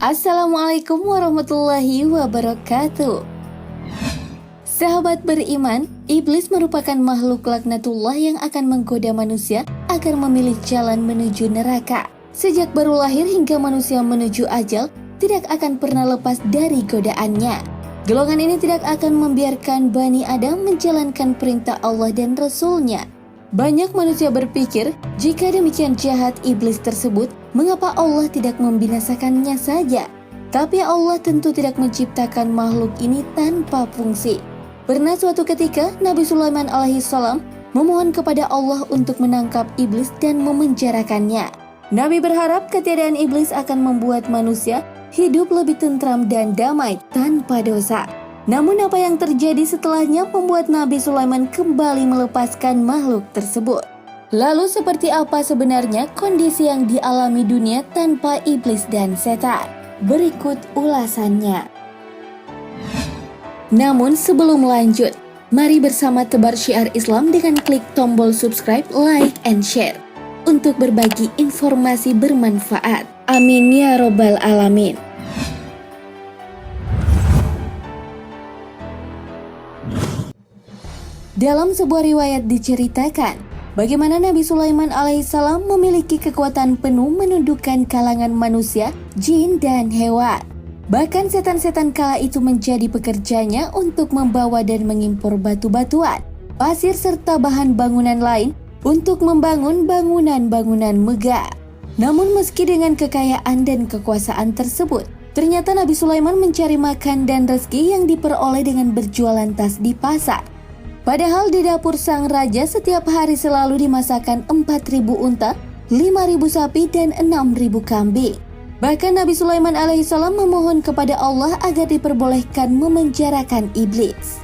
Assalamualaikum warahmatullahi wabarakatuh. Sahabat beriman, iblis merupakan makhluk laknatullah yang akan menggoda manusia agar memilih jalan menuju neraka. Sejak baru lahir hingga manusia menuju ajal, tidak akan pernah lepas dari godaannya. Golongan ini tidak akan membiarkan Bani Adam menjalankan perintah Allah dan Rasul-Nya. Banyak manusia berpikir, jika demikian jahat iblis tersebut, mengapa Allah tidak membinasakannya saja? Tapi Allah tentu tidak menciptakan makhluk ini tanpa fungsi. Pernah suatu ketika, Nabi Sulaiman alaihissalam memohon kepada Allah untuk menangkap iblis dan memenjarakannya. Nabi berharap ketiadaan iblis akan membuat manusia hidup lebih tentram dan damai tanpa dosa. Namun apa yang terjadi setelahnya membuat Nabi Sulaiman kembali melepaskan makhluk tersebut. Lalu seperti apa sebenarnya kondisi yang dialami dunia tanpa iblis dan setan? Berikut ulasannya. Namun sebelum lanjut, mari bersama tebar syiar Islam dengan klik tombol subscribe, like, and share untuk berbagi informasi bermanfaat. Amin ya robbal alamin. Dalam sebuah riwayat diceritakan, bagaimana Nabi Sulaiman alaihissalam memiliki kekuatan penuh menundukkan kalangan manusia, jin, dan hewan. Bahkan setan-setan kala itu menjadi pekerjanya untuk membawa dan mengimpor batu-batuan, pasir, serta bahan bangunan lain untuk membangun bangunan-bangunan megah. Namun meski dengan kekayaan dan kekuasaan tersebut, ternyata Nabi Sulaiman mencari makan dan rezeki yang diperoleh dengan berjualan tas di pasar. Padahal di dapur sang raja setiap hari selalu dimasakkan 4.000 unta, 5.000 sapi, dan 6.000 kambing. Bahkan Nabi Sulaiman alaihissalam memohon kepada Allah agar diperbolehkan memenjarakan iblis.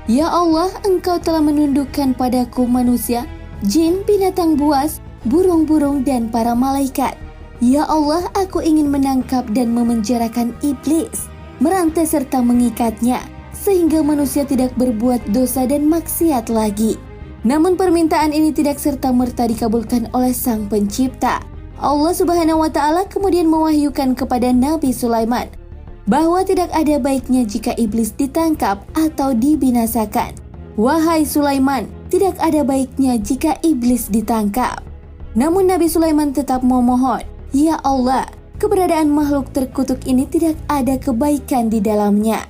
Ya Allah, Engkau telah menundukkan padaku manusia, jin, binatang buas, burung-burung, dan para malaikat. Ya Allah, aku ingin menangkap dan memenjarakan iblis, merantai serta mengikatnya, sehingga manusia tidak berbuat dosa dan maksiat lagi. Namun permintaan ini tidak serta-merta dikabulkan oleh Sang Pencipta. Allah Subhanahu wa Ta'ala kemudian mewahyukan kepada Nabi Sulaiman bahwa tidak ada baiknya jika iblis ditangkap atau dibinasakan. Wahai Sulaiman, tidak ada baiknya jika iblis ditangkap. Namun Nabi Sulaiman tetap memohon, ya Allah, keberadaan makhluk terkutuk ini tidak ada kebaikan di dalamnya.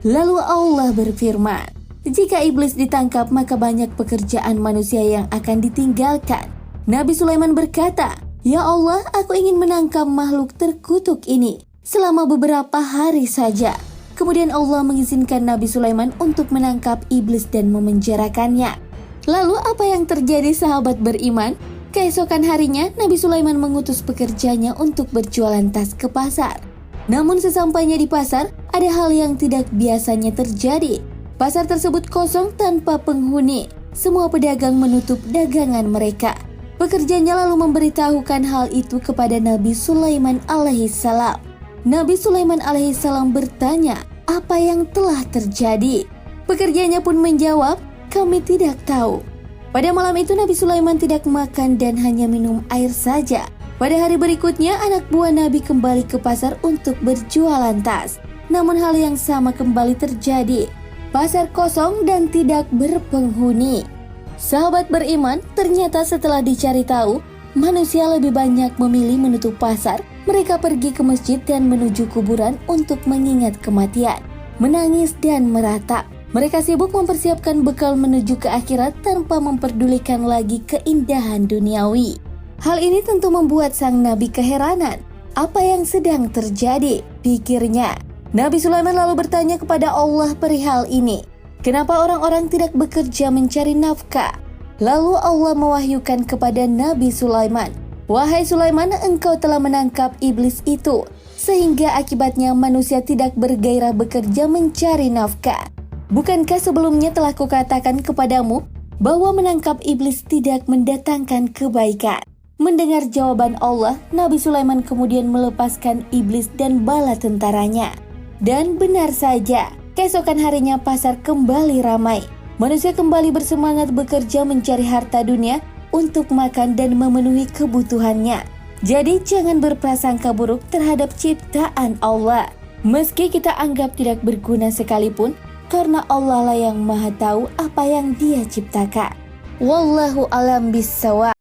Lalu Allah berfirman, jika iblis ditangkap maka banyak pekerjaan manusia yang akan ditinggalkan. Nabi Sulaiman berkata, ya Allah, aku ingin menangkap makhluk terkutuk ini selama beberapa hari saja. Kemudian Allah mengizinkan Nabi Sulaiman untuk menangkap iblis dan memenjarakannya. Lalu apa yang terjadi sahabat beriman? Keesokan harinya Nabi Sulaiman mengutus pekerjanya untuk berjualan tas ke pasar. Namun sesampainya di pasar, ada hal yang tidak biasanya terjadi. Pasar tersebut kosong tanpa penghuni. Semua pedagang menutup dagangan mereka. Pekerjanya lalu memberitahukan hal itu kepada Nabi Sulaiman alaihissalam. Nabi Sulaiman alaihissalam bertanya, apa yang telah terjadi? Pekerjanya pun menjawab, kami tidak tahu. Pada malam itu Nabi Sulaiman tidak makan dan hanya minum air saja. Pada hari berikutnya, anak buah Nabi kembali ke pasar untuk berjualan tas. Namun hal yang sama kembali terjadi. Pasar kosong dan tidak berpenghuni. Sahabat beriman, ternyata setelah dicari tahu, manusia lebih banyak memilih menutup pasar. Mereka pergi ke masjid dan menuju kuburan untuk mengingat kematian, menangis dan meratap. Mereka sibuk mempersiapkan bekal menuju ke akhirat tanpa memperdulikan lagi keindahan duniawi. Hal ini tentu membuat sang Nabi keheranan. Apa yang sedang terjadi? Pikirnya. Nabi Sulaiman lalu bertanya kepada Allah perihal ini. Kenapa orang-orang tidak bekerja mencari nafkah? Lalu Allah mewahyukan kepada Nabi Sulaiman, wahai Sulaiman, engkau telah menangkap iblis itu, sehingga akibatnya manusia tidak bergairah bekerja mencari nafkah. Bukankah sebelumnya telah kukatakan kepadamu bahwa menangkap iblis tidak mendatangkan kebaikan? Mendengar jawaban Allah, Nabi Sulaiman kemudian melepaskan iblis dan bala tentaranya. Dan benar saja, keesokan harinya pasar kembali ramai. Manusia kembali bersemangat bekerja mencari harta dunia untuk makan dan memenuhi kebutuhannya. Jadi jangan berprasangka buruk terhadap ciptaan Allah. Meski kita anggap tidak berguna sekalipun, karena Allah lah yang maha tahu apa yang Dia ciptakan. Wallahu alam bissawab.